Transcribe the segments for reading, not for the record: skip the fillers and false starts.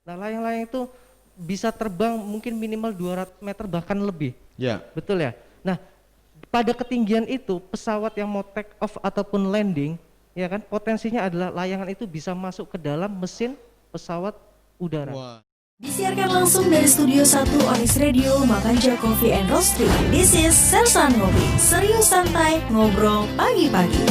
Nah, layang-layang itu bisa terbang mungkin minimal 200 meter bahkan lebih. Ya. Betul ya? Nah, pada ketinggian itu pesawat yang mau take off ataupun landing, ya kan, potensinya adalah layangan itu bisa masuk ke dalam mesin pesawat udara. Wah. Disiarkan langsung dari Studio 1 Onyx Radio Makanja Coffee and Roastery. This is Sersan Ngopi, serius santai ngobrol pagi-pagi.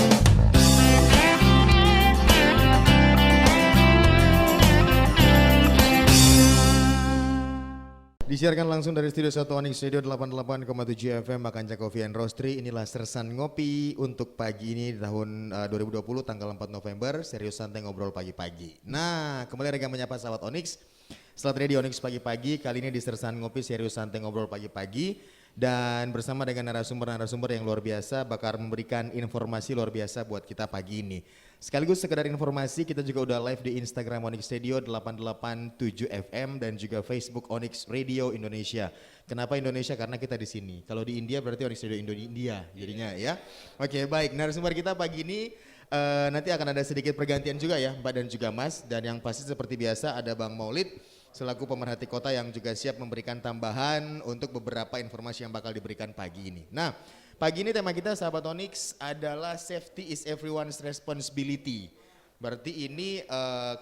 Disiarkan langsung dari Studio 1 Onyx Radio 88,7 FM Makanja Coffee and Roastery. Inilah Sersan Ngopi untuk pagi ini di tahun 2020 tanggal 4 November. Serius santai ngobrol pagi-pagi. Nah, kembali lagi menyapa sahabat Onyx. Setelah tadi di Onyx pagi-pagi, kali ini di Sersan Ngopi serius santai ngobrol pagi-pagi. Dan bersama dengan narasumber-narasumber yang luar biasa bakal memberikan informasi luar biasa buat kita pagi ini. Sekaligus sekedar informasi, kita juga udah live di Instagram Onyx Radio 887 FM dan juga Facebook Onyx Radio Indonesia. Kenapa Indonesia? Karena kita di sini. Kalau di India berarti Onyx Radio India jadinya ya. Oke, baik. Narasumber kita pagi ini nanti akan ada sedikit pergantian juga ya, Mbak dan juga Mas. Dan yang pasti seperti biasa ada Bang Maulid selaku pemerhati kota yang juga siap memberikan tambahan untuk beberapa informasi yang bakal diberikan pagi ini. Nah, pagi ini tema kita sahabat Onyx adalah safety is everyone's responsibility. Berarti ini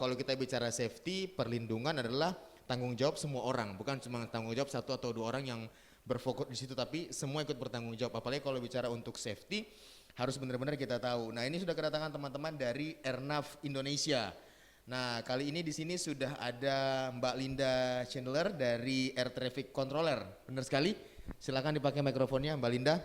kalau kita bicara safety, perlindungan adalah tanggung jawab semua orang, bukan cuma tanggung jawab satu atau dua orang yang berfokus di situ, tapi semua ikut bertanggung jawab. Apalagi kalau bicara untuk safety harus benar-benar kita tahu. Nah, ini sudah kedatangan teman-teman dari Airnav Indonesia. Nah, kali ini di sini sudah ada Mbak Linda Chandler dari Air Traffic Controller. Benar sekali. Silakan dipakai mikrofonnya Mbak Linda.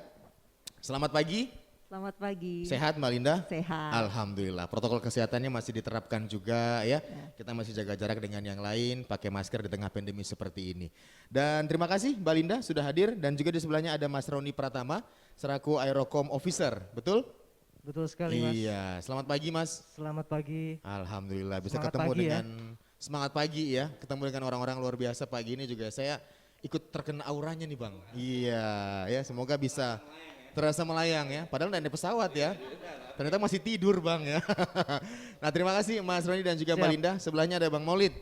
Selamat pagi. Selamat pagi. Sehat Mbak Linda? Sehat. Alhamdulillah. Protokol kesehatannya masih diterapkan juga ya. Kita masih jaga jarak dengan yang lain, pakai masker di tengah pandemi seperti ini. Dan terima kasih Mbak Linda sudah hadir dan juga di sebelahnya ada Mas Roni Pratama selaku Aerocom Officer. Betul? Betul sekali, Mas. Iya, selamat pagi Mas. Selamat pagi. Alhamdulillah bisa Semangat ketemu pagi dengan semangat pagi ya, ketemu dengan orang-orang luar biasa pagi ini juga saya ikut terkena auranya nih Bang. Iya, ya semoga bisa terasa melayang ya, padahal ada pesawat ya. Ternyata masih tidur Bang ya. Nah terima kasih Mas Roni dan juga Mbak Linda. Sebelahnya ada Bang Maulid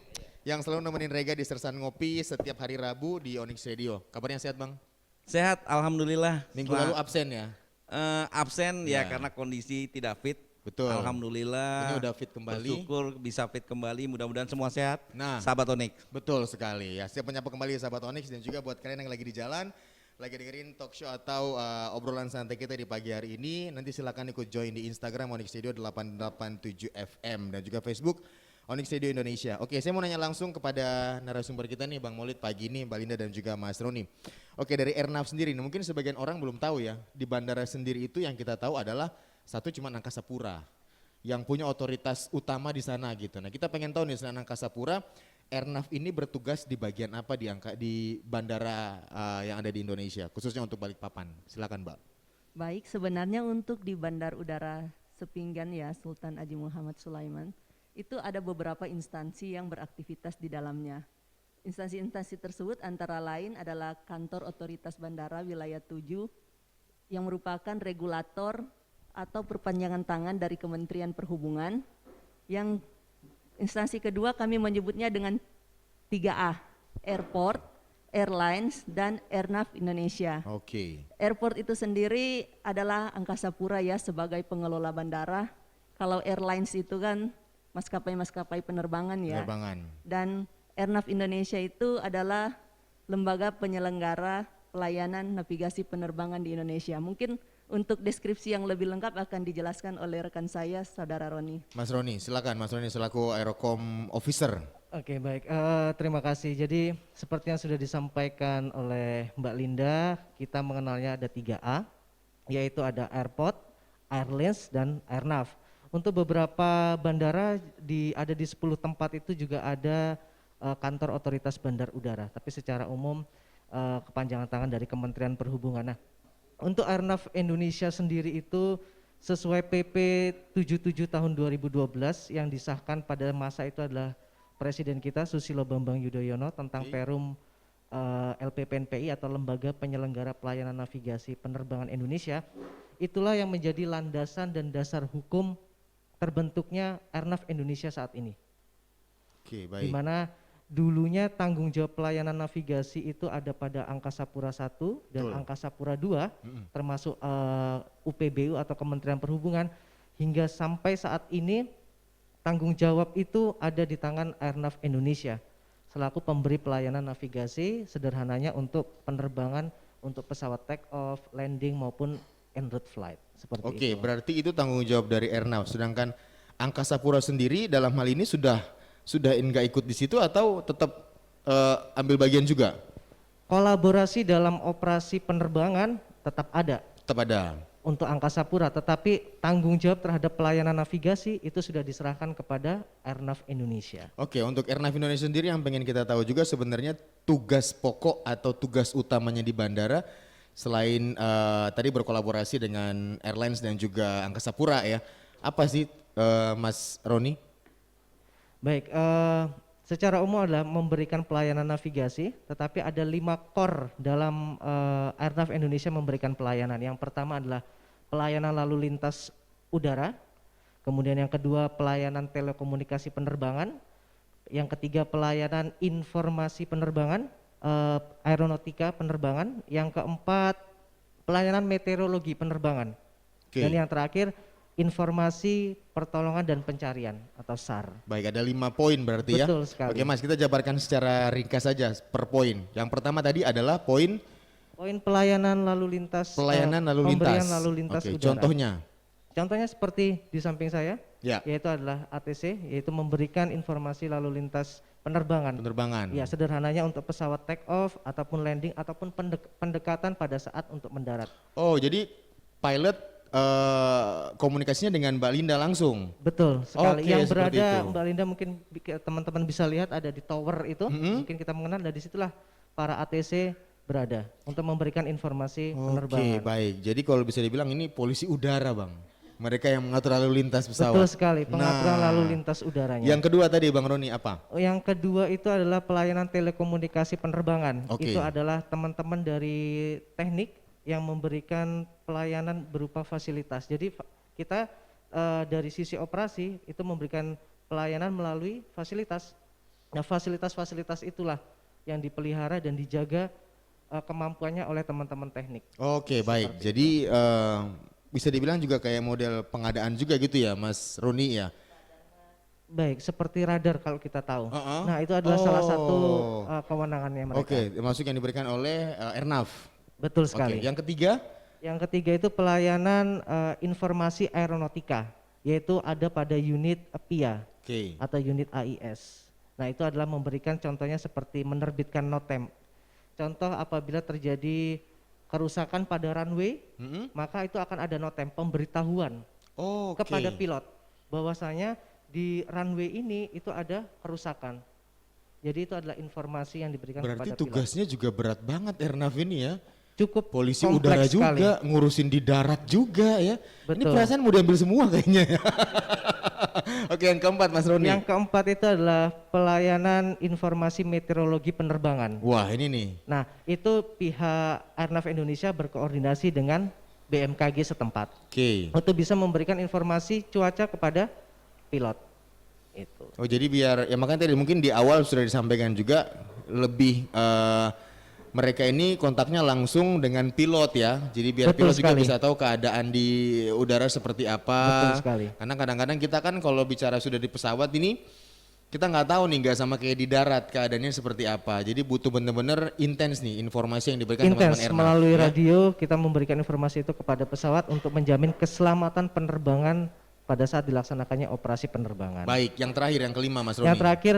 yang selalu nemenin Rega di Sersan Ngopi setiap hari Rabu di Onyx Radio. Kabarnya sehat Bang? Sehat, alhamdulillah. Minggu lalu absen ya? Absen ya karena kondisi tidak fit. Betul. Alhamdulillah. Ini udah fit kembali. Bersyukur bisa fit kembali. Mudah-mudahan semua sehat. Nah, sahabat Onyx. Betul sekali ya. Siap menyapa kembali sahabat Onyx dan juga buat kalian yang lagi di jalan, lagi dengerin talk show atau obrolan santai kita di pagi hari ini. Nanti silakan ikut join di Instagram Onyx Radio 887 FM dan juga Facebook Onyx Radio Indonesia. Oke, saya mau nanya langsung kepada narasumber kita nih Bang Maulid pagi ini, Mbak Linda dan juga Mas Roni. Oke, dari Airnav sendiri, mungkin sebagian orang belum tahu ya, di bandara sendiri itu yang kita tahu adalah satu cuma Angkasa Pura yang punya otoritas utama di sana gitu. Nah, kita pengen tahu nih selain Angkasa Pura, Airnav ini bertugas di bagian apa di bandara yang ada di Indonesia, khususnya untuk Balikpapan. Silakan, Mbak. Baik, sebenarnya untuk di Bandar Udara Sepinggan ya, Sultan Haji Muhammad Sulaiman, itu ada beberapa instansi yang beraktivitas di dalamnya. Instansi-instansi tersebut antara lain adalah Kantor Otoritas Bandara Wilayah 7 yang merupakan regulator atau perpanjangan tangan dari Kementerian Perhubungan. Yang instansi kedua kami menyebutnya dengan 3A, Airport, Airlines, dan Airnav Indonesia. Oke. Airport itu sendiri adalah Angkasa Pura ya sebagai pengelola bandara. Kalau Airlines itu kan maskapai-maskapai penerbangan ya. Penerbangan. Dan Airnav Indonesia itu adalah lembaga penyelenggara pelayanan navigasi penerbangan di Indonesia. Mungkin untuk deskripsi yang lebih lengkap akan dijelaskan oleh rekan saya, Saudara Roni. Mas Roni, silakan Mas Roni selaku Aerocom Officer. Oke, baik, terima kasih. Jadi seperti yang sudah disampaikan oleh Mbak Linda, kita mengenalnya ada 3A, yaitu ada Airport, Airlines, dan Airnav. Untuk beberapa bandara ada di 10 tempat itu juga ada kantor otoritas bandar udara, tapi secara umum kepanjangan tangan dari Kementerian Perhubungan. Nah, untuk Airnav Indonesia sendiri itu sesuai PP 77 tahun 2012 yang disahkan pada masa itu adalah Presiden kita Susilo Bambang Yudhoyono tentang Perum LPPNPI atau Lembaga Penyelenggara Pelayanan Navigasi Penerbangan Indonesia. Itulah yang menjadi landasan dan dasar hukum terbentuknya Airnav Indonesia saat ini. Oke, baik. Di mana dulunya tanggung jawab pelayanan navigasi itu ada pada Angkasa Pura I dan Betul. Angkasa Pura II, termasuk UPBU atau Kementerian Perhubungan, hingga sampai saat ini tanggung jawab itu ada di tangan Airnav Indonesia selaku pemberi pelayanan navigasi, sederhananya untuk penerbangan untuk pesawat take off, landing maupun en route flight seperti Oke, itu. berarti itu tanggung jawab dari Airnav. Sedangkan Angkasa Pura sendiri dalam hal ini sudah enggak ikut di situ atau tetap ambil bagian juga? Kolaborasi dalam operasi penerbangan tetap ada Tetap ada. untuk Angkasa Pura, tetapi tanggung jawab terhadap pelayanan navigasi itu sudah diserahkan kepada Airnav Indonesia. Oke, untuk Airnav Indonesia sendiri yang pengen kita tahu juga sebenarnya tugas pokok atau tugas utamanya di bandara selain tadi berkolaborasi dengan airlines dan juga Angkasa Pura ya. Apa sih Mas Roni? Baik, secara umum adalah memberikan pelayanan navigasi, tetapi ada 5 core dalam Airnav Indonesia memberikan pelayanan. Yang pertama adalah pelayanan lalu lintas udara, kemudian yang kedua pelayanan telekomunikasi penerbangan, yang ketiga pelayanan informasi penerbangan, aeronautika penerbangan, yang keempat pelayanan meteorologi penerbangan, Oke. dan yang terakhir informasi pertolongan dan pencarian atau SAR. Baik, ada 5 poin berarti ya. Betul sekali. Oke Mas, kita jabarkan secara ringkas saja per poin. Yang pertama tadi adalah poin Poin pelayanan lalu lintas, pelayanan lalu lintas. pemberian lalu lintas Oke, udara. contohnya. Contohnya seperti di samping saya, Ya, yaitu adalah ATC, yaitu memberikan informasi lalu lintas penerbangan. penerbangan. Ya, sederhananya untuk pesawat take off ataupun landing ataupun pendekatan pada saat untuk mendarat. Oh, jadi pilot komunikasinya dengan Mbak Linda langsung. Betul sekali. Oke, Yang seperti berada itu. Mbak Linda mungkin teman-teman bisa lihat ada di tower itu, mungkin kita mengenal dari situlah para ATC berada untuk memberikan informasi Oke, penerbangan. baik. Jadi kalau bisa dibilang ini polisi udara, Bang. Mereka yang mengatur lalu lintas pesawat. Betul sekali, pengaturan Nah, lalu lintas udaranya. Yang kedua tadi Bang Roni apa? Yang kedua itu adalah pelayanan telekomunikasi penerbangan. Oke. Itu adalah teman-teman dari teknik yang memberikan pelayanan berupa fasilitas. Jadi kita dari sisi operasi itu memberikan pelayanan melalui fasilitas. Nah, fasilitas-fasilitas itulah yang dipelihara dan dijaga kemampuannya oleh teman-teman teknik. Oke, baik. Jadi bisa dibilang juga kayak model pengadaan juga gitu ya, Mas Roni ya. Baik, seperti radar kalau kita tahu. Uh-uh. Nah, itu adalah salah satu Oh. kewenangannya mereka. Oke, termasuk yang diberikan oleh Airnav. Betul Oke, sekali. yang ketiga? Yang ketiga itu pelayanan informasi aeronautika, yaitu ada pada unit PIA Oke. atau unit AIS. Nah, itu adalah memberikan contohnya seperti menerbitkan notem. Contoh apabila terjadi kerusakan pada runway, maka itu akan ada notem pemberitahuan Oke. kepada pilot bahwasanya di runway ini itu ada kerusakan. Jadi itu adalah informasi yang diberikan Berarti kepada pilot. tugasnya juga berat banget Airnav ini ya. Cukup Polisi kompleks udara sekali. juga, ngurusin di darat juga ya. Ini Betul. perasaan mau diambil semua kayaknya ya. Oke, yang keempat Mas Roni. Yang keempat itu adalah pelayanan informasi meteorologi penerbangan. Wah, ini nih. Nah, itu pihak Airnav Indonesia berkoordinasi dengan BMKG setempat Oke. untuk bisa memberikan informasi cuaca kepada pilot. Itu. Oh, jadi biar ya makanya tadi mungkin di awal sudah disampaikan juga lebih mereka ini kontaknya langsung dengan pilot ya. Jadi biar Betul pilot juga sekali. bisa tahu keadaan di udara seperti apa. Betul sekali. Karena kadang-kadang kita kan kalau bicara sudah di pesawat ini kita nggak tahu nih, nggak sama kayak di darat keadaannya seperti apa. Jadi butuh bener-bener intens nih informasi yang diberikan Intens teman-teman Airnav, melalui ya. radio kita memberikan informasi itu kepada pesawat untuk menjamin keselamatan penerbangan pada saat dilaksanakannya operasi penerbangan. Baik, yang terakhir yang kelima Mas Roni. Yang terakhir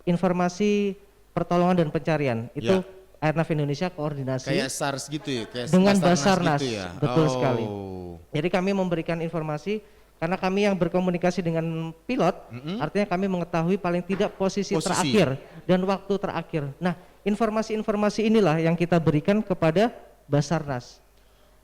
informasi pertolongan dan pencarian itu Ya. Airnav Indonesia koordinasi Kayak SARS gitu ya, kayak dengan Basarnas Basarnas, gitu ya. betul Oh. sekali. Jadi kami memberikan informasi karena kami yang berkomunikasi dengan pilot, artinya kami mengetahui paling tidak posisi terakhir dan waktu terakhir. Nah, informasi-informasi inilah yang kita berikan kepada Basarnas.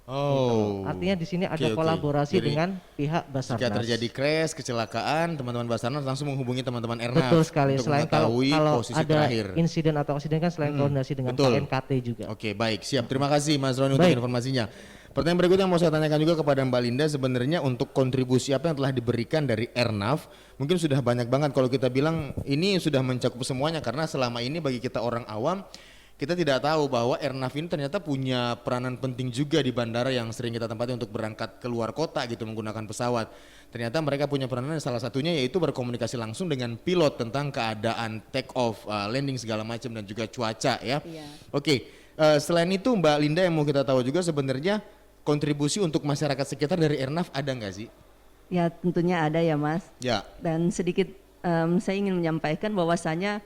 Oh. Artinya di sini ada Oke, oke. kolaborasi Jadi, dengan pihak jika Basarnas. terjadi crash, kecelakaan, teman-teman Basarnas langsung menghubungi teman-teman Airnav Betul sekali. untuk Selain kalau mengetahui posisi ada terakhir. insiden atau aksiden kan selain koordinasi dengan betul. KNKT juga. Oke, baik, siap. Terima kasih Mas Roni untuk Baik. informasinya. Pertanyaan berikutnya yang mau saya tanyakan juga kepada Mbak Linda, sebenarnya untuk kontribusi apa yang telah diberikan dari Airnav, mungkin sudah banyak banget kalau kita bilang ini sudah mencakup semuanya, karena selama ini bagi kita orang awam, kita tidak tahu bahwa Airnav ini ternyata punya peranan penting juga di bandara yang sering kita tempati untuk berangkat ke luar kota gitu menggunakan pesawat. Ternyata mereka punya peranan salah satunya yaitu berkomunikasi langsung dengan pilot tentang keadaan take off, landing segala macam dan juga cuaca ya. Iya. Oke, selain itu Mbak Linda yang mau kita tahu juga sebenarnya kontribusi untuk masyarakat sekitar dari Airnav ada nggak sih? Ya tentunya ada ya Mas. Ya. Dan sedikit saya ingin menyampaikan bahwasanya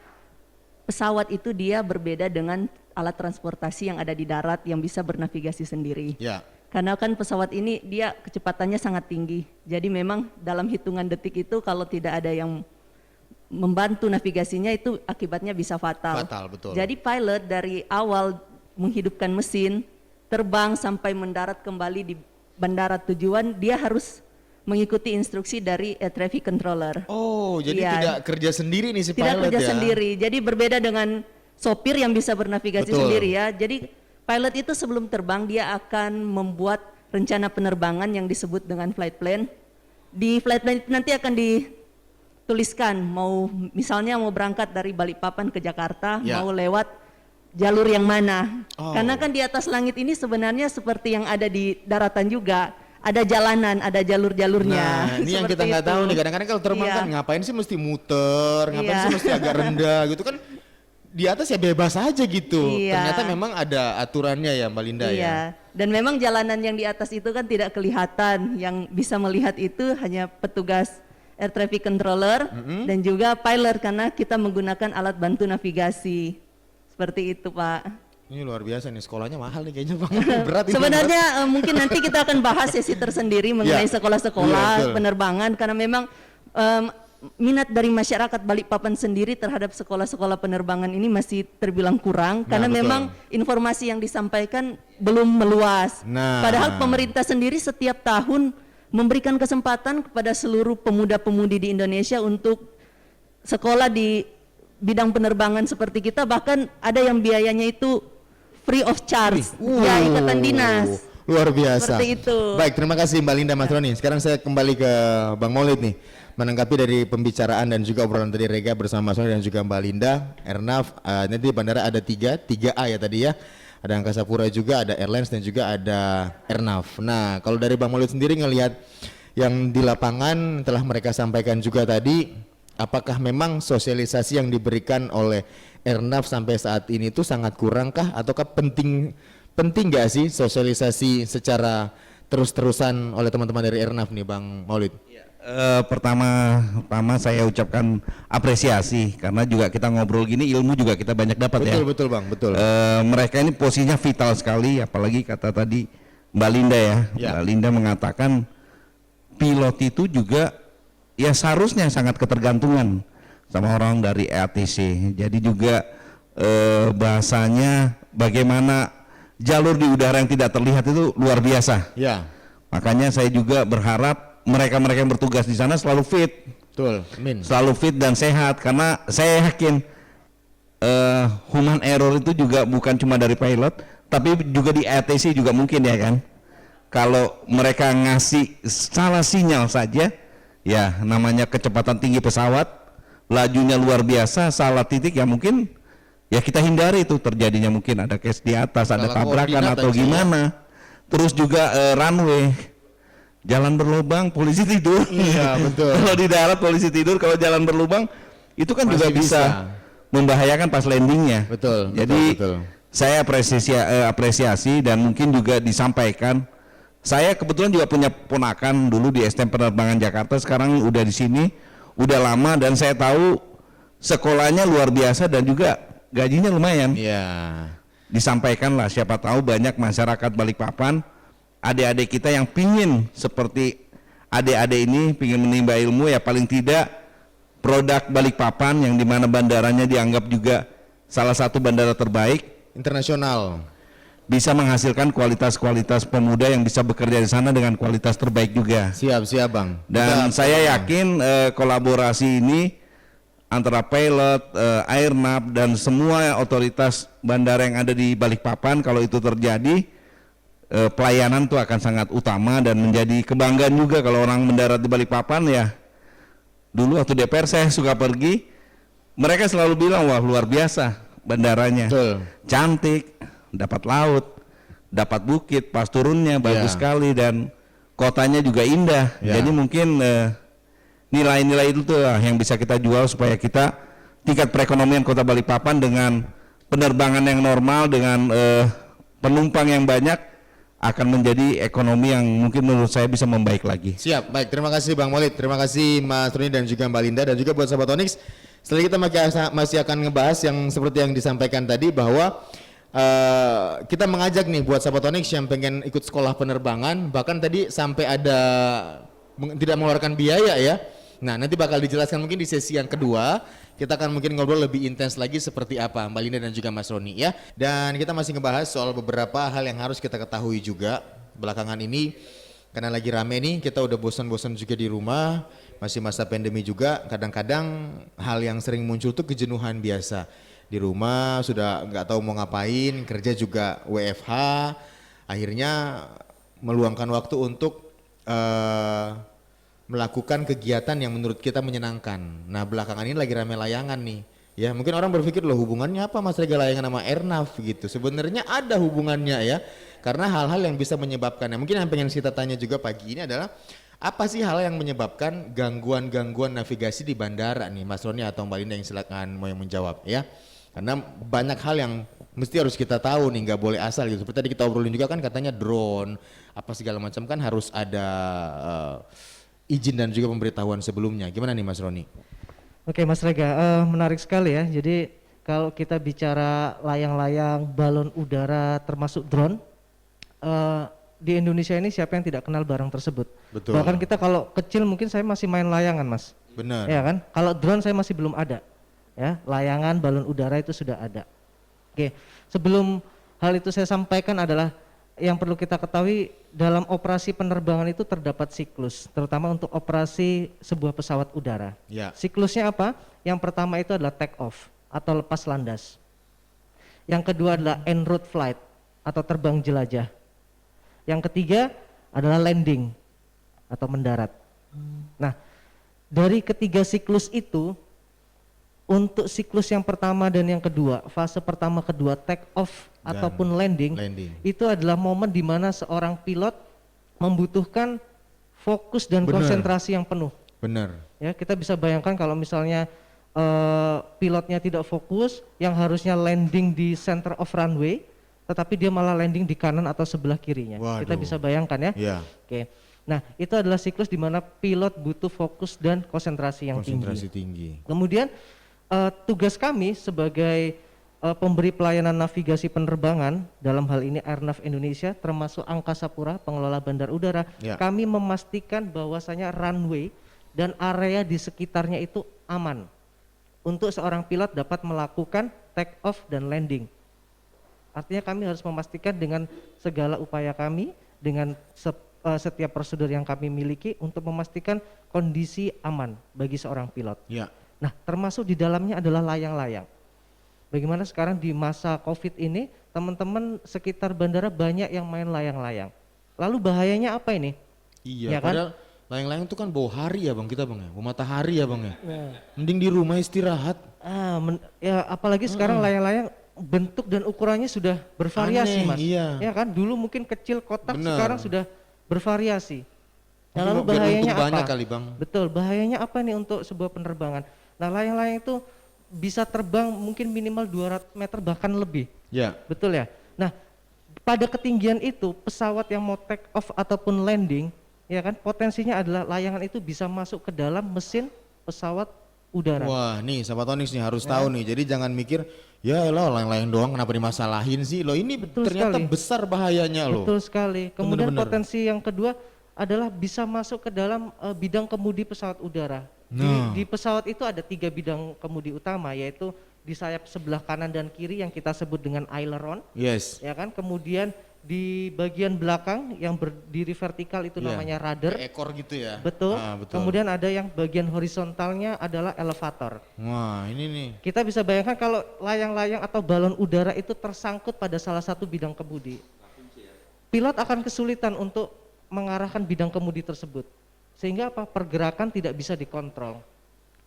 pesawat itu dia berbeda dengan alat transportasi yang ada di darat yang bisa bernavigasi sendiri. Ya. Karena kan pesawat ini dia kecepatannya sangat tinggi. Jadi memang dalam hitungan detik itu kalau tidak ada yang membantu navigasinya itu akibatnya bisa fatal. Fatal, betul. Jadi pilot dari awal menghidupkan mesin, terbang sampai mendarat kembali di bandara tujuan, dia harus mengikuti instruksi dari air traffic controller. Oh, jadi Iya. tidak kerja sendiri nih si Tidak pilot kerja ya? sendiri. Jadi berbeda dengan sopir yang bisa bernavigasi Betul. sendiri ya. Jadi pilot itu sebelum terbang dia akan membuat rencana penerbangan yang disebut dengan flight plan. Di flight plan itu nanti akan dituliskan mau misalnya mau berangkat dari Balikpapan ke Jakarta, Ya. mau lewat jalur yang mana. Oh. Karena kan di atas langit ini sebenarnya seperti yang ada di daratan juga. Ada jalanan, ada jalur-jalurnya. Nah, ini yang kita Seperti nggak itu. tahu nih. Kadang-kadang kalau terbang Iya. kan ngapain sih mesti muter, ngapain Iya. sih mesti agak rendah gitu kan. Di atas ya bebas aja gitu. Iya. Ternyata memang ada aturannya ya Mbak Linda ya. Iya, dan memang jalanan yang di atas itu kan tidak kelihatan. Yang bisa melihat itu hanya petugas air traffic controller dan juga pilot karena kita menggunakan alat bantu navigasi. Seperti itu, Pak. Ini luar biasa nih, sekolahnya mahal nih kayaknya Bang. Berat ini. Sebenarnya mungkin nanti kita akan bahas sesi tersendiri mengenai Ya. sekolah-sekolah Iya, betul. penerbangan karena memang minat dari masyarakat Balikpapan sendiri terhadap sekolah-sekolah penerbangan ini masih terbilang kurang karena betul. memang informasi yang disampaikan belum meluas. Nah. Padahal pemerintah sendiri setiap tahun memberikan kesempatan kepada seluruh pemuda-pemudi di Indonesia untuk sekolah di bidang penerbangan seperti kita, bahkan ada yang biayanya itu free of charge, ya ikatan dinas. Luar biasa. Seperti itu. Baik, terima kasih Mbak Linda Mas Roni. Sekarang saya kembali ke Bang Maulid nih. Menanggapi dari pembicaraan dan juga obrolan tadi Rega bersama Mas Roni dan juga Mbak Linda, Airnav, nanti di bandara ada 3A ya tadi ya. Ada Angkasa Pura juga, ada Airlines dan juga ada Airnav. Nah, kalau dari Bang Maulid sendiri ngelihat yang di lapangan telah mereka sampaikan juga tadi, apakah memang sosialisasi yang diberikan oleh Airnav sampai saat ini itu sangat kurang kah ataukah penting nggak sih sosialisasi secara terus-terusan oleh teman-teman dari Airnav nih Bang Maulid? Pertama saya ucapkan apresiasi karena juga kita ngobrol gini ilmu juga kita banyak dapat ya. Betul Bang, betul. Mereka ini posisinya vital sekali, apalagi kata tadi Mbak Linda ya. Ya. Mbak Linda mengatakan pilot itu juga ya seharusnya sangat ketergantungan sama orang dari ATC. Jadi juga bahasanya bagaimana jalur di udara yang tidak terlihat itu luar biasa. Ya, Makanya saya juga berharap mereka-mereka yang bertugas di sana selalu fit, betul. Amin. selalu fit dan sehat karena saya yakin human error itu juga bukan cuma dari pilot, tapi juga di ATC juga mungkin ya kan. Kalau mereka ngasih salah sinyal saja, ya namanya kecepatan tinggi pesawat, lajunya luar biasa, salah titik ya mungkin ya kita hindari itu terjadinya mungkin ada crash di atas, ada Salah tabrakan koordinat atau aja ya. gimana. Terus juga runway, jalan berlubang, polisi tidur. Iya, betul. Kalau di darat polisi tidur, kalau jalan berlubang itu kan Masih juga bisa membahayakan pas landingnya. Betul, Jadi betul. saya apresiasi dan mungkin juga disampaikan. Saya kebetulan juga punya ponakan dulu di STM Penerbangan Jakarta, sekarang udah di sini, udah lama dan saya tahu sekolahnya luar biasa dan juga gajinya lumayan. Iya. Disampaikan lah, siapa tahu banyak masyarakat Balikpapan, adik-adik kita yang pingin seperti adik-adik ini, pingin menimba ilmu ya paling tidak produk Balikpapan yang dimana bandaranya dianggap juga salah satu bandara terbaik, Internasional. bisa menghasilkan kualitas-kualitas pemuda yang bisa bekerja di sana dengan kualitas terbaik juga. Siap Bang. Dan Kita- saya yakin kolaborasi ini antara pilot, Airnav dan semua otoritas bandara yang ada di Balikpapan kalau itu terjadi pelayanan tuh akan sangat utama dan menjadi kebanggaan juga kalau orang mendarat di Balikpapan ya. Dulu waktu DPR saya suka pergi, mereka selalu bilang wah luar biasa bandaranya, Betul. cantik, dapat laut, dapat bukit, pas turunnya bagus sekali dan kotanya juga indah. Ya. Jadi mungkin nilai-nilai itu tuh yang bisa kita jual supaya kita tingkat perekonomian Kota Balikpapan dengan penerbangan yang normal dengan penumpang yang banyak akan menjadi ekonomi yang mungkin menurut saya bisa membaik lagi. Siap, baik. Terima kasih Bang Maulid, terima kasih Mas Roni dan juga Mbak Linda dan juga buat sahabat Onyx. Setelah kita masih akan ngebahas yang seperti yang disampaikan tadi bahwa kita mengajak nih buat sahabat Onyx yang pengen ikut sekolah penerbangan, bahkan tadi sampai ada tidak mengeluarkan biaya ya. Nah, nanti bakal dijelaskan mungkin di sesi yang kedua. Kita akan mungkin ngobrol lebih intens lagi seperti apa Mbak Linda dan juga Mas Roni ya. Dan kita masih ngebahas soal beberapa hal yang harus kita ketahui juga belakangan ini. Karena lagi rame nih, kita udah bosan-bosan juga di rumah, masih masa pandemi juga. Kadang-kadang hal yang sering muncul tuh kejenuhan biasa. Di rumah sudah nggak tahu mau ngapain, kerja juga WFH. Akhirnya meluangkan waktu untuk melakukan kegiatan yang menurut kita menyenangkan. Nah belakangan ini lagi rame layangan nih. Ya mungkin orang berpikir loh hubungannya apa Mas Rega layangan sama Airnav gitu. Sebenarnya ada hubungannya ya. Karena hal-hal yang bisa menyebabkannya. Mungkin yang pengen kita tanya juga pagi ini adalah apa sih hal yang menyebabkan gangguan-gangguan navigasi di bandara nih Mas Roni atau Mbak Linda yang silakan mau yang menjawab ya. Karena banyak hal yang mesti harus kita tahu nih, nggak boleh asal gitu. Seperti tadi kita obrolin juga kan katanya drone, apa segala macam kan harus ada izin dan juga pemberitahuan sebelumnya. Gimana nih Mas Roni? Oke Mas Rega, menarik sekali ya. Jadi kalau kita bicara layang-layang, balon udara termasuk drone, di Indonesia ini siapa yang tidak kenal barang tersebut? Betul. Bahkan kita kalau kecil mungkin saya masih main layangan Mas. Benar. Ya kan? Kalau drone saya masih belum ada. Ya, layangan, balon udara itu sudah ada. Oke, sebelum hal itu saya sampaikan adalah yang perlu kita ketahui dalam operasi penerbangan itu terdapat siklus, terutama untuk operasi sebuah pesawat udara. Ya. Siklusnya apa? Yang pertama itu adalah take off atau lepas landas. Yang kedua adalah en route flight atau terbang jelajah. Yang ketiga adalah landing atau mendarat. Nah, dari ketiga siklus itu, untuk siklus yang pertama dan yang kedua, fase pertama kedua take off Dan ataupun landing, itu adalah momen di mana seorang pilot membutuhkan fokus dan Benar. konsentrasi yang penuh. Benar. Ya, kita bisa bayangkan kalau misalnya pilotnya tidak fokus, yang harusnya landing di center of runway, tetapi dia malah landing di kanan atau sebelah kirinya. Kita Waduh. bisa bayangkan ya. Ya. Oke. Nah, itu adalah siklus di mana pilot butuh fokus dan konsentrasi yang Konsentrasi tinggi. tinggi. Kemudian tugas kami sebagai pemberi pelayanan navigasi penerbangan, dalam hal ini Airnav Indonesia termasuk Angkasa Pura, pengelola bandar udara, Ya. kami memastikan bahwasanya runway dan area di sekitarnya itu aman untuk seorang pilot dapat melakukan take off dan landing. Artinya kami harus memastikan dengan segala upaya kami, dengan setiap prosedur yang kami miliki untuk memastikan kondisi aman bagi seorang pilot. Ya. Nah, termasuk di dalamnya adalah layang-layang. Bagaimana sekarang di masa COVID ini, teman-teman sekitar bandara banyak yang main layang-layang. Lalu bahayanya apa ini? Iya. Ya kan? Padahal layang-layang itu kan bau hari ya bang kita bang ya, bau matahari ya bang ya. Mending di rumah istirahat. Ya apalagi sekarang layang-layang bentuk dan ukurannya sudah bervariasi, Aneh, Mas. iya. Ya kan, dulu mungkin kecil kotak, Bener. sekarang sudah bervariasi. Nah, Mungkin lalu biar bahayanya untung banyak apa? kali, Bang. Betul, bahayanya apa nih untuk sebuah penerbangan? Nah, layang-layang itu bisa terbang mungkin minimal 200 meter bahkan lebih. Ya. Betul ya? Nah, pada ketinggian itu pesawat yang mau take off ataupun landing, ya kan, potensinya adalah layangan itu bisa masuk ke dalam mesin pesawat udara. Wah nih sahabat Onyx nih harus tahu nih. Jadi jangan mikir ya lo layang-layang doang kenapa dimasalahin sih. Lo ini Betul ternyata sekali. besar bahayanya lo. Betul sekali. Kemudian Bener-bener. potensi yang kedua adalah bisa masuk ke dalam bidang kemudi pesawat udara. Nah. Di pesawat itu ada 3 bidang kemudi utama, yaitu di sayap sebelah kanan dan kiri yang kita sebut dengan aileron, Yes. ya kan. Kemudian di bagian belakang yang berdiri vertikal itu Iya. namanya rudder. Kayak ekor gitu ya. Betul. Ah, betul. Kemudian ada yang bagian horizontalnya adalah elevator. Wah ini nih. Kita bisa bayangkan kalau layang-layang atau balon udara itu tersangkut pada salah satu bidang kemudi. pilot akan kesulitan untuk mengarahkan bidang kemudi tersebut. Sehingga apa? Pergerakan tidak bisa dikontrol.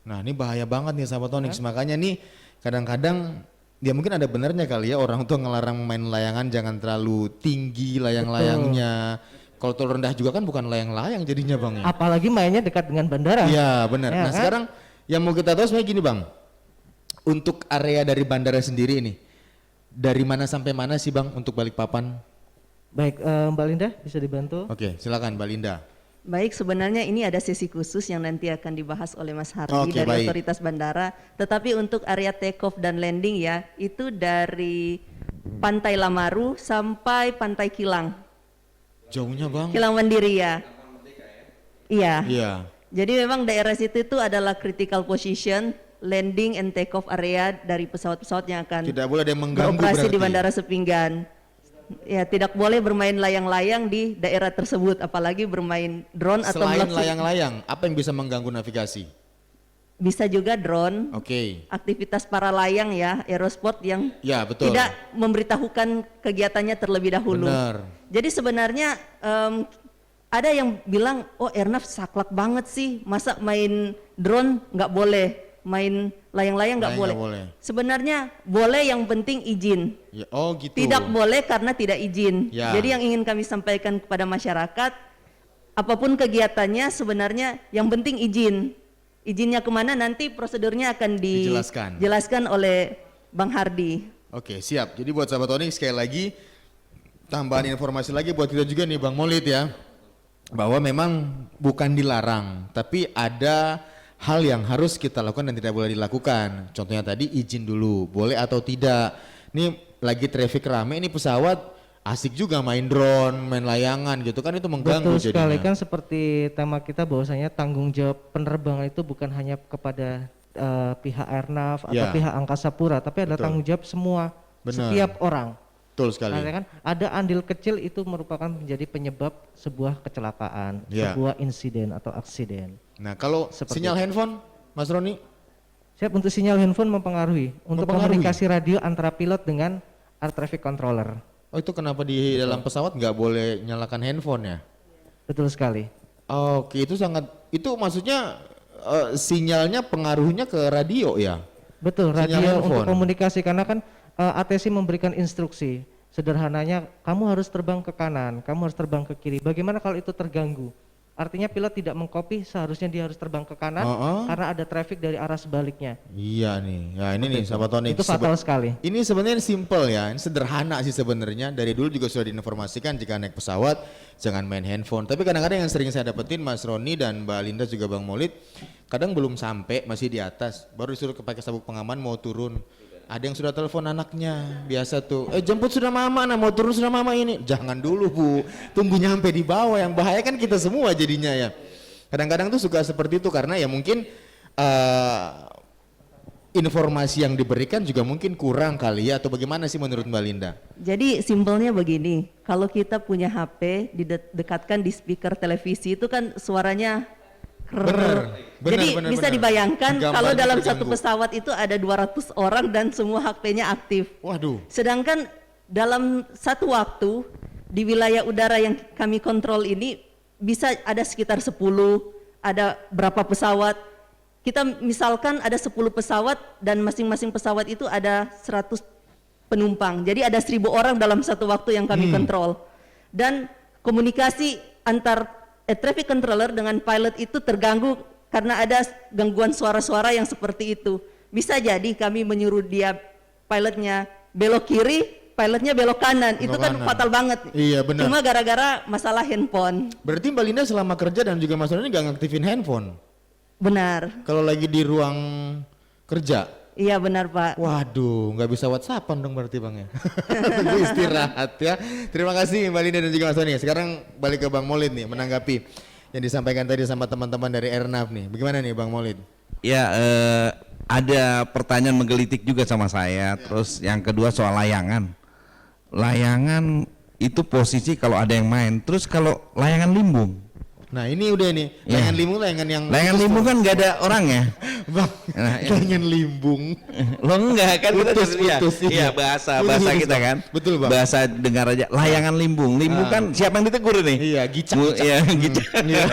Nah ini bahaya banget nih sahabat Onyx, makanya nih kadang-kadang ya mungkin ada benernya kali ya orang tuh ngelarang main layangan jangan terlalu tinggi layang-layangnya. Kalau terlalu rendah juga kan bukan layang-layang jadinya Bang ya. Apalagi mainnya dekat dengan bandara. Iya benar. Ya Nah kan? sekarang yang mau kita tahu sebenarnya gini Bang, untuk area dari bandara sendiri ini, dari mana sampai mana sih Bang untuk Balikpapan? Baik, Mbak Linda bisa dibantu? Oke silakan Mbak Linda. Baik, sebenarnya ini ada sesi khusus yang nanti akan dibahas oleh Mas Hardi Oke, dari baik. Otoritas Bandara. Tetapi untuk area take off dan landing ya, itu dari Pantai Lamaru sampai Pantai Kilang. Jauhnya Bang? Kilang Mandiri ya. Iya. Iya. Jadi memang daerah situ itu adalah critical position, landing and take off area dari pesawat-pesawat yang akan Tidak boleh ada yang mengganggu beroperasi berarti. di Bandara Sepinggan. Ya, tidak boleh bermain layang-layang di daerah tersebut, apalagi bermain drone atau Selain melakukan- layang-layang, apa yang bisa mengganggu navigasi? bisa juga drone, Oke. aktivitas para layang ya, aerosport yang Ya betul. tidak memberitahukan kegiatannya terlebih dahulu. Benar. Jadi sebenarnya ada yang bilang, oh Airnav saklek banget sih, masa main drone nggak boleh, main layang-layang nggak Layang boleh. nggak boleh. Sebenarnya boleh, yang penting izin. Ya, oh gitu. Tidak boleh karena tidak izin. Ya. Jadi yang ingin kami sampaikan kepada masyarakat, apapun kegiatannya sebenarnya yang penting izin. Izinnya kemana nanti prosedurnya akan Dijelaskan. dijelaskan oleh Bang Hardi. Oke siap. Jadi buat sahabat Onyx sekali lagi tambahan informasi lagi buat kita juga nih Bang Maulid ya, bahwa memang bukan dilarang, tapi ada hal yang harus kita lakukan dan tidak boleh dilakukan. Contohnya tadi izin dulu, boleh atau tidak. Ini lagi traffic rame, ini pesawat asik juga main drone, main layangan gitu kan, itu mengganggu Betul sekali, jadinya. kan seperti tema kita bahwasanya tanggung jawab penerbangan itu bukan hanya kepada pihak Airnav atau Ya. pihak Angkasa Pura, tapi adalah Betul. tanggung jawab semua, Benar. setiap orang. Betul sekali. Karena kan ada andil kecil itu merupakan menjadi penyebab sebuah kecelakaan, Ya. sebuah insiden atau aksiden. Nah kalau Seperti sinyal handphone Mas Roni, Siap, untuk sinyal handphone mempengaruhi untuk Mempengaruhi? komunikasi radio antara pilot dengan air traffic controller. oh itu kenapa di dalam pesawat nggak boleh nyalakan handphone ya? Betul sekali. Oke, itu sangat, itu maksudnya sinyalnya pengaruhnya ke radio ya? Betul, Sinyal radio untuk handphone. komunikasi, karena kan ATC memberikan instruksi. Sederhananya, kamu harus terbang ke kanan, kamu harus terbang ke kiri. Bagaimana kalau itu terganggu? Artinya pilot tidak mengcopy, seharusnya dia harus terbang ke kanan karena ada traffic dari arah sebaliknya. Iya nih, ya ini nih sahabat Onyx. Itu fatal sekali. Ini sebenarnya simple ya, ini sederhana sih sebenarnya. Dari dulu juga sudah diinformasikan jika naik pesawat jangan main handphone. Tapi kadang-kadang yang sering saya dapetin Mas Roni dan Mbak Linda juga Bang Maulid, kadang belum sampai masih di atas, baru disuruh pakai sabuk pengaman mau turun. Ada yang sudah telepon anaknya, biasa tuh, jemput sudah mama, nah mau turun sudah mama ini. Jangan dulu Bu, tunggu nyampe di bawah, yang bahaya kan kita semua jadinya ya. Kadang-kadang tuh suka seperti itu karena ya mungkin informasi yang diberikan juga mungkin kurang kali ya, atau bagaimana sih menurut Mbak Linda? Jadi simpelnya begini, kalau kita punya HP didekatkan di speaker televisi itu kan suaranya Bener, jadi bener, bisa bener. dibayangkan Gambarnya kalau dalam satu terganggu. pesawat itu ada 200 orang dan semua HP-nya aktif. Waduh, Sedangkan dalam satu waktu di wilayah udara yang kami kontrol ini bisa ada sekitar 10, ada berapa pesawat. Kita misalkan ada 10 pesawat dan masing-masing pesawat itu ada 100 penumpang. Jadi ada 1000 orang dalam satu waktu yang kami kontrol. Dan komunikasi antar traffic controller dengan pilot itu terganggu karena ada gangguan suara-suara yang seperti itu. Bisa jadi kami menyuruh dia pilotnya belok kiri, pilotnya belok kanan. Itu kan kanan. fatal banget. Iya, benar. Cuma gara-gara masalah handphone. berarti Mbak Linda selama kerja dan juga Mas Roni nggak ngaktifin handphone Benar. kalau lagi di ruang kerja? Iya benar Pak. Waduh, nggak bisa WhatsAppan dong berarti Bang ya. Tunggu istirahat ya. Terima kasih Mbak Linda dan juga Mas Roni. Sekarang balik ke Bang Maulid nih menanggapi yang disampaikan tadi sama teman-teman dari Airnav nih. Bagaimana nih Bang Maulid? Ya, ada pertanyaan menggelitik juga sama saya. Terus yang kedua soal layangan. Layangan itu posisi kalau ada yang main. Terus kalau layangan limbung, Nah ini udah nih, Ya. layangan limbung layangan yang Layangan limbung kan nggak ada orangnya. Bang, Nah, layangan limbung. Lo enggak kan kita Putus, iya, putus, iya iya. bahasa Putus, bahasa putus, kita Bang. kan. Betul, Bang. Bahasa dengar aja layangan limbung. Limbung kan siapa yang ditegur nih? Iya, gicak, gicak. Iya, gicak. Iya.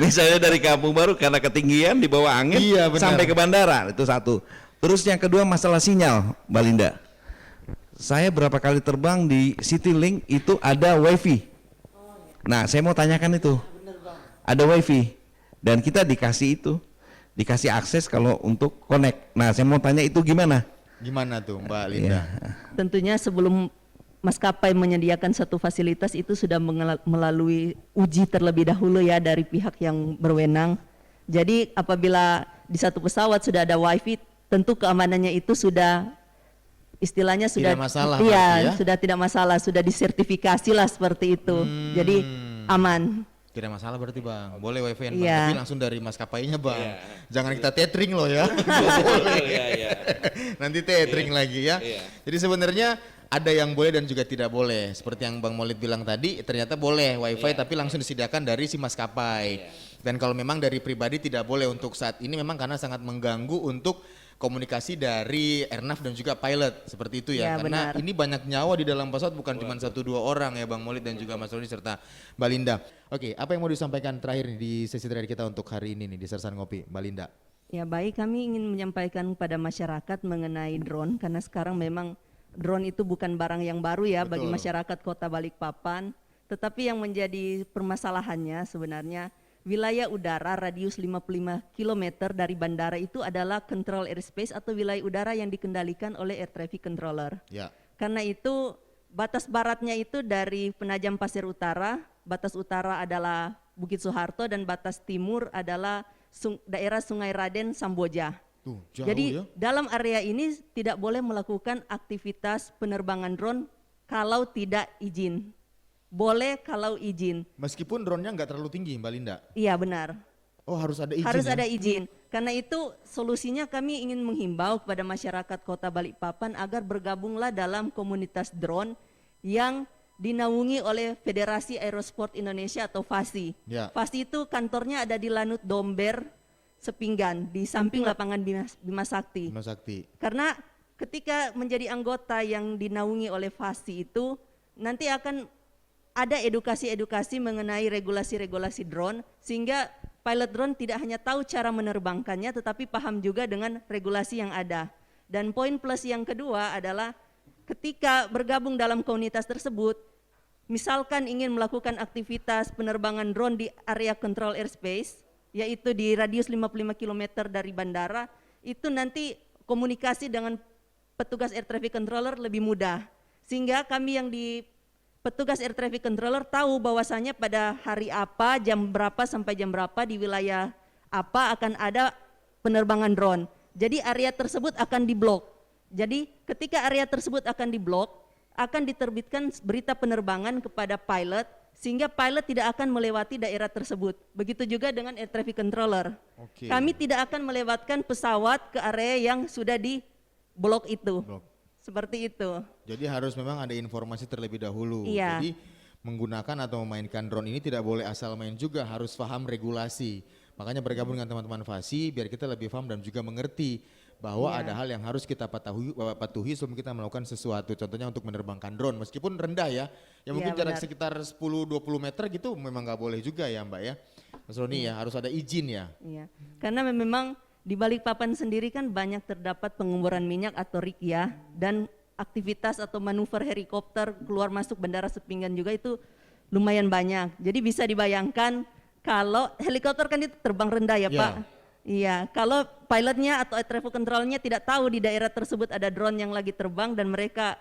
Misalnya dari Kampung Baru karena ketinggian di bawah angin Iya, benar. sampai ke bandara itu satu. Terus yang kedua masalah sinyal, Mbak Linda. Saya berapa kali terbang di Citylink itu ada wifi. Nah, saya mau tanyakan itu. Ada wifi dan kita dikasih akses kalau untuk connect. Nah, saya mau tanya itu gimana? Gimana tuh Mbak Linda? Tentunya sebelum maskapai menyediakan satu fasilitas itu sudah melalui uji terlebih dahulu ya dari pihak yang berwenang. Jadi apabila di satu pesawat sudah ada wifi, tentu keamanannya itu sudah istilahnya sudah Tidak masalah iya, berarti ya? sudah tidak masalah, sudah disertifikasi lah seperti itu. Jadi aman. Tidak masalah berarti Bang, boleh wifi Bang, Iya. tapi langsung dari maskapainya Bang. Jangan kita tethering loh ya. Boleh. Nanti tethering lagi ya. Jadi sebenarnya ada yang boleh dan juga tidak boleh. Seperti yang Bang Maulid bilang tadi, ternyata boleh wifi tapi langsung disediakan dari si maskapai. Dan kalau memang dari pribadi tidak boleh untuk saat ini memang karena sangat mengganggu untuk komunikasi dari airnav dan juga pilot seperti itu ya, Ya, karena benar. ini banyak nyawa di dalam pesawat bukan cuma 1-2 orang ya Bang Maulid dan juga Mas Roni serta Mbak Linda. Oke, apa yang mau disampaikan terakhir nih di sesi terakhir kita untuk hari ini nih di Sersan Ngopi, Mbak Linda? Ya baik, kami ingin menyampaikan kepada masyarakat mengenai drone karena sekarang memang drone itu bukan barang yang baru ya bagi Betul. masyarakat Kota Balikpapan. Tetapi yang menjadi permasalahannya sebenarnya wilayah udara radius 55 km dari bandara itu adalah control airspace atau wilayah udara yang dikendalikan oleh air traffic controller. Ya. Karena itu batas baratnya itu dari Penajam Pasir Utara, batas utara adalah Bukit Soeharto dan batas timur adalah daerah Sungai Raden Samboja. Tuh, jauh Jadi ya. dalam area ini tidak boleh melakukan aktivitas penerbangan drone kalau tidak izin. Boleh kalau izin. Meskipun drone-nya nggak terlalu tinggi Mbak Linda. Iya benar. Oh harus ada izin Harus ya? ada izin. Karena itu solusinya kami ingin menghimbau kepada masyarakat Kota Balikpapan agar bergabunglah dalam komunitas drone yang dinaungi oleh Federasi Aerosport Indonesia atau FASI. Ya. FASI itu kantornya ada di Lanut Domber, Sepinggan, di samping lapangan Bima Sakti. Bima Sakti. Karena ketika menjadi anggota yang dinaungi oleh FASI itu nanti akan ada edukasi-edukasi mengenai regulasi-regulasi drone sehingga pilot drone tidak hanya tahu cara menerbangkannya tetapi paham juga dengan regulasi yang ada. Dan poin plus yang kedua adalah ketika bergabung dalam komunitas tersebut, misalkan ingin melakukan aktivitas penerbangan drone di area control airspace, yaitu di radius 55 km dari bandara, itu nanti komunikasi dengan petugas air traffic controller lebih mudah. Sehingga kami yang di petugas air traffic controller tahu bahwasanya pada hari apa, jam berapa sampai jam berapa di wilayah apa akan ada penerbangan drone. Jadi area tersebut akan diblok. Jadi ketika area tersebut akan diblok, akan diterbitkan berita penerbangan kepada pilot sehingga pilot tidak akan melewati daerah tersebut. Begitu juga dengan air traffic controller. Oke. Kami tidak akan melewatkan pesawat ke area yang sudah di blok itu. Blok. Seperti itu. Jadi harus memang ada informasi terlebih dahulu. Iya. Jadi menggunakan atau memainkan drone ini tidak boleh asal main juga, harus paham regulasi. Makanya bergabung dengan teman-teman FASI biar kita lebih paham dan juga mengerti bahwa Iya. ada hal yang harus kita patuhi sebelum kita melakukan sesuatu. Contohnya untuk menerbangkan drone meskipun rendah ya. Ya mungkin Iya, jarak benar. sekitar 10-20 meter gitu memang nggak boleh juga ya Mbak ya. Mas Roni ya harus ada izin ya. Iya, karena memang di Balikpapan sendiri kan banyak terdapat pengemburan minyak atau rig ya, dan aktivitas atau manuver helikopter keluar masuk bandara Sepinggan juga itu lumayan banyak. Jadi bisa dibayangkan kalau helikopter kan itu terbang rendah ya Ya. Pak. Iya, kalau pilotnya atau air traffic controlnya tidak tahu di daerah tersebut ada drone yang lagi terbang dan mereka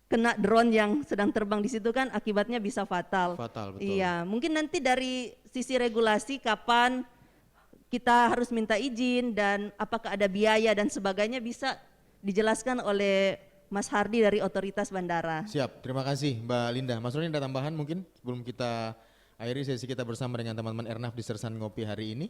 kena drone yang sedang terbang di situ kan akibatnya bisa fatal. Fatal, betul. Iya, mungkin nanti dari sisi regulasi kapan kita harus minta izin dan apakah ada biaya dan sebagainya bisa dijelaskan oleh Mas Hardi dari otoritas bandara. Siap, terima kasih Mbak Linda. Mas Roni ada tambahan mungkin sebelum kita akhiri sesi kita bersama dengan teman-teman Airnav di Sersan Ngopi hari ini?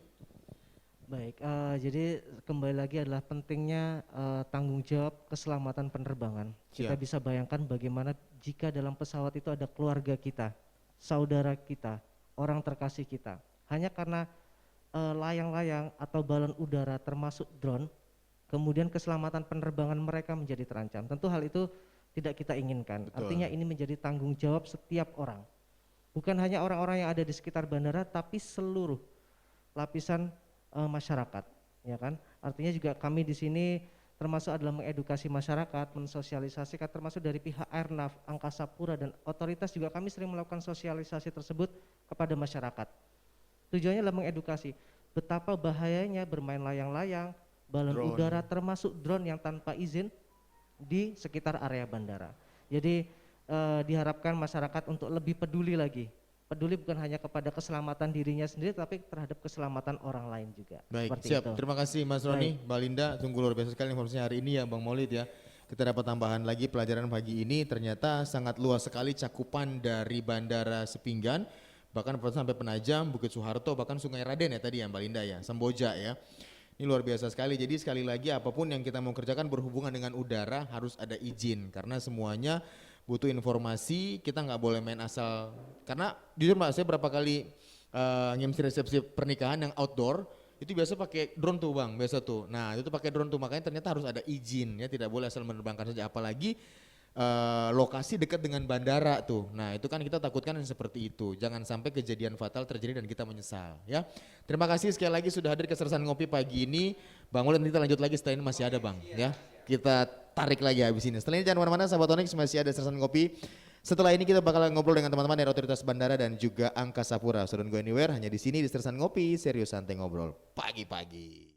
Baik, jadi kembali lagi adalah pentingnya tanggung jawab keselamatan penerbangan. Kita Siap. bisa bayangkan bagaimana jika dalam pesawat itu ada keluarga kita, saudara kita, orang terkasih kita. hanya karena layang-layang atau balon udara termasuk drone, kemudian keselamatan penerbangan mereka menjadi terancam. Tentu hal itu tidak kita inginkan. Betul. Artinya ini menjadi tanggung jawab setiap orang. Bukan hanya orang-orang yang ada di sekitar bandara, tapi seluruh lapisan masyarakat, ya kan? Artinya juga kami di sini termasuk adalah mengedukasi masyarakat, mensosialisasikan, termasuk dari pihak Airnav, Angkasa Pura dan otoritas juga kami sering melakukan sosialisasi tersebut kepada masyarakat. Tujuannya adalah mengedukasi betapa bahayanya bermain layang-layang, balon Drone. udara termasuk drone yang tanpa izin di sekitar area bandara. Jadi diharapkan masyarakat untuk lebih peduli lagi. Peduli bukan hanya kepada keselamatan dirinya sendiri tapi terhadap keselamatan orang lain juga. Baik, Seperti siap. itu. Terima kasih Mas Roni, Mbak Linda. Sungguh luar biasa sekali informasinya hari ini ya Bang Maulid ya. Kita dapat tambahan lagi pelajaran pagi ini, ternyata sangat luas sekali cakupan dari Bandara Sepinggan, bahkan sampai Penajam, Bukit Soeharto, bahkan Sungai Raden ya tadi ya Mbak Linda ya, Semboja ya. Ini luar biasa sekali. Jadi sekali lagi apapun yang kita mau kerjakan berhubungan dengan udara harus ada izin karena semuanya butuh informasi. Kita nggak boleh main asal. Karena jujur Mbak, saya berapa kali ngemsi resepsi pernikahan yang outdoor itu biasa pakai drone tuh Bang, biasa tuh. Nah itu pakai drone tuh makanya ternyata harus ada izin ya, tidak boleh asal menerbangkan saja apalagi lokasi dekat dengan bandara tuh. Nah itu kan kita takutkan yang seperti itu. Jangan sampai kejadian fatal terjadi dan kita menyesal ya. Terima kasih sekali lagi sudah hadir ke Sersan Ngopi pagi ini. Bang Ulin kita lanjut lagi setelah ini masih ada Bang ya. Kita tarik lagi habis ini. Setelah ini jangan kemana-mana sahabat Onyx, masih ada Sersan Ngopi. Setelah ini kita bakal ngobrol dengan teman-teman dari otoritas bandara dan juga Angkasa Pura. So don't go anywhere, hanya di sini di Sersan Ngopi, serius santai ngobrol pagi-pagi.